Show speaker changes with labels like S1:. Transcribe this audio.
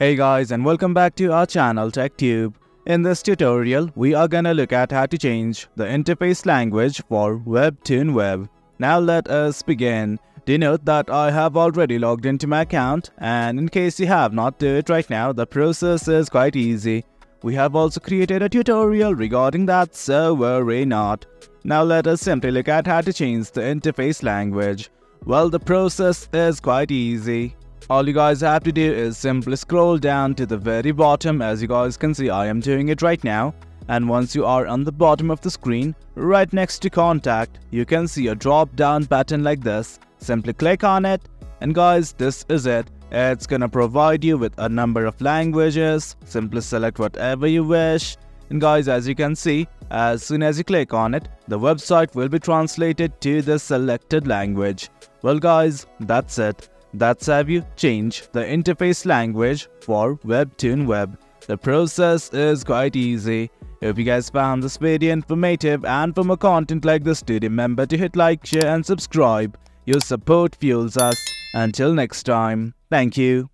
S1: Hey guys, and welcome back to our channel TechTube. In this tutorial, we are gonna look at how to change the interface language for Webtoon Web. Now let us begin. Do note that I have already logged into my account, and in case you have not do it right now, the process is quite easy. We have also created a tutorial regarding that, so worry not. Now let us simply look at how to change the interface language. Well, the process is quite easy. All you guys have to do is simply scroll down to the very bottom. As you guys can see, I am doing it right now. And once you are on the bottom of the screen, right next to contact, you can see a drop down button like this. Simply click on it, and guys, this is it. It's gonna provide you with a number of languages. Simply select whatever you wish. And guys, as you can see, as soon as you click on it, the website will be translated to the selected language. Well guys, that's it. That's how you change the interface language for Webtoon Web. The process is quite easy. If you guys found this video informative, and for more content like this, do remember to hit like, share and subscribe. Your support fuels us. Until next time, thank you.